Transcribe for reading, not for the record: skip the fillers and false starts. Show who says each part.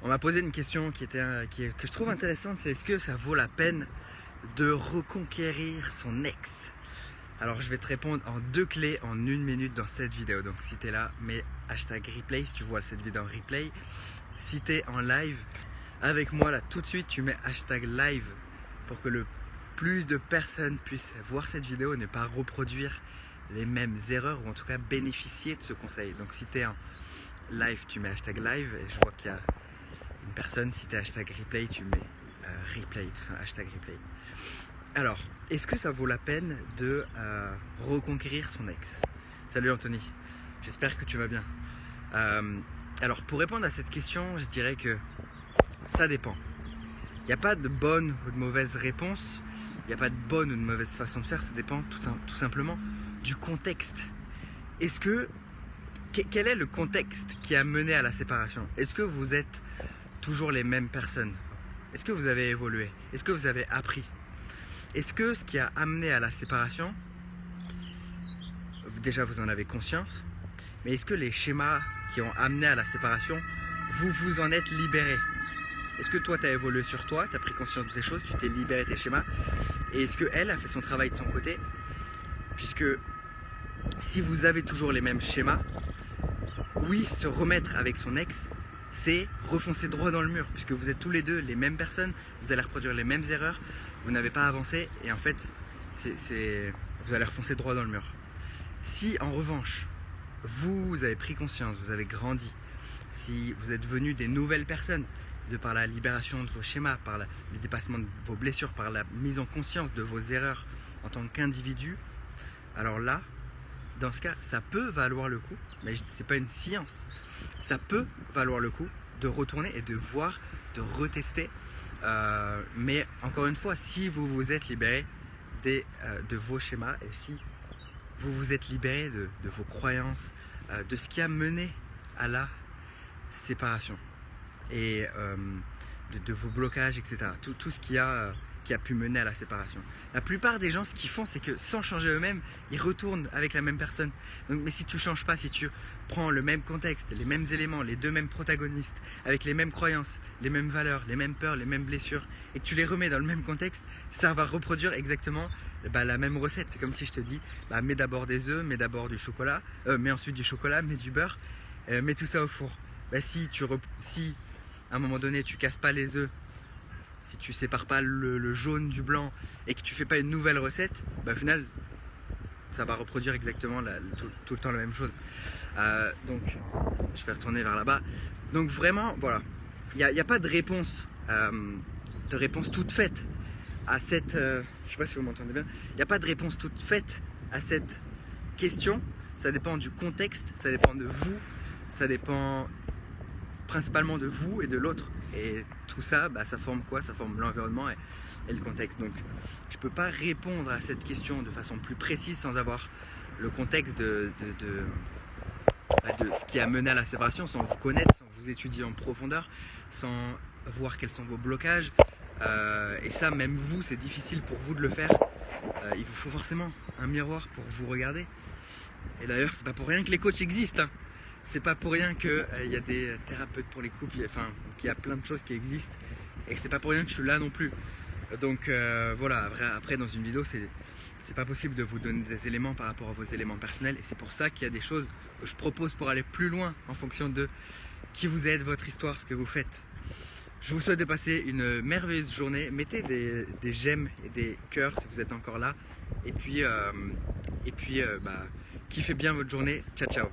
Speaker 1: On m'a posé une question que je trouve intéressante, c'est est-ce que ça vaut la peine de reconquérir son ex? Alors je vais te répondre en 2 clés en 1 minute dans cette vidéo. Donc si tu es là, mets hashtag replay si tu vois cette vidéo en replay. Si tu es en live avec moi là tout de suite, tu mets hashtag live pour que le plus de personnes puissent voir cette vidéo et ne pas reproduire les mêmes erreurs ou en tout cas bénéficier de ce conseil. Donc si tu es en live, tu mets hashtag live et je vois qu'il y a une personne, si tu es hashtag replay, tu mets replay, tout ça, hashtag replay. Alors, est-ce que ça vaut la peine de reconquérir son ex? Salut Anthony, j'espère que tu vas bien. Alors, pour répondre à cette question, je dirais que ça dépend. Il n'y a pas de bonne ou de mauvaise réponse, il n'y a pas de bonne ou de mauvaise façon de faire, ça dépend tout simplement du contexte. Quel est le contexte qui a mené à la séparation? Est-ce que vous êtes toujours les mêmes personnes? Est-ce que vous avez évolué? Est-ce que vous avez appris? Est-ce que ce qui a amené à la séparation, déjà vous en avez conscience, mais est-ce que les schémas qui ont amené à la séparation, vous vous en êtes libéré? Est-ce que toi tu as évolué sur toi, tu as pris conscience de ces choses, tu t'es libéré de tes schémas? Et est-ce qu'elle a fait son travail de son côté? Puisque si vous avez toujours les mêmes schémas, oui, se remettre avec son ex, c'est refoncer droit dans le mur, puisque vous êtes tous les deux les mêmes personnes, vous allez reproduire les mêmes erreurs, vous n'avez pas avancé et en fait, vous allez refoncer droit dans le mur. Si en revanche, vous avez pris conscience, vous avez grandi, si vous êtes devenus des nouvelles personnes, de par la libération de vos schémas, par le dépassement de vos blessures, par la mise en conscience de vos erreurs en tant qu'individu, alors là, dans ce cas, ça peut valoir le coup, mais ce n'est pas une science, ça peut valoir le coup de retourner et de voir, de retester. Mais encore une fois, si vous vous êtes libéré de vos schémas et si vous vous êtes libéré de vos croyances, de ce qui a mené à la séparation et de vos blocages, etc. Tout ce qui a pu mener à la séparation. La plupart des gens, ce qu'ils font, c'est que sans changer eux-mêmes, ils retournent avec la même personne. Donc, mais si tu ne changes pas, si tu prends le même contexte, les mêmes éléments, les deux mêmes protagonistes, avec les mêmes croyances, les mêmes valeurs, les mêmes peurs, les mêmes blessures, et que tu les remets dans le même contexte, ça va reproduire exactement la même recette. C'est comme si je te dis, mets d'abord des œufs, mets d'abord du chocolat, mets ensuite du chocolat, mets du beurre, mets tout ça au four. Si à un moment donné tu casses pas les œufs, si tu sépares pas le jaune du blanc et que tu fais pas une nouvelle recette, au final ça va reproduire exactement tout le temps la même chose. Donc je vais retourner vers là-bas. Donc vraiment voilà, il n'y a pas de réponse toute faite à cette je sais pas si vous m'entendez bien, il n'y a pas de réponse toute faite à cette question. Ça dépend du contexte, ça dépend de vous, ça dépend principalement de vous et de l'autre, et tout ça, ça forme quoi? Ça forme l'environnement et le contexte. Donc je peux pas répondre à cette question de façon plus précise sans avoir le contexte de ce qui a mené à la séparation, sans vous connaître, sans vous étudier en profondeur, sans voir quels sont vos blocages, et ça même vous, c'est difficile pour vous de le faire. Il vous faut forcément un miroir pour vous regarder, et d'ailleurs c'est pas pour rien que les coachs existent, hein. C'est pas pour rien qu'il y a des thérapeutes pour les couples, qu'il y a plein de choses qui existent, et que c'est pas pour rien que je suis là non plus. Donc voilà, après dans une vidéo, c'est pas possible de vous donner des éléments par rapport à vos éléments personnels, et c'est pour ça qu'il y a des choses que je propose pour aller plus loin en fonction de qui vous êtes, votre histoire, ce que vous faites. Je vous souhaite de passer une merveilleuse journée. Mettez des j'aime et des cœurs si vous êtes encore là, et puis kiffez bien votre journée. Ciao ciao.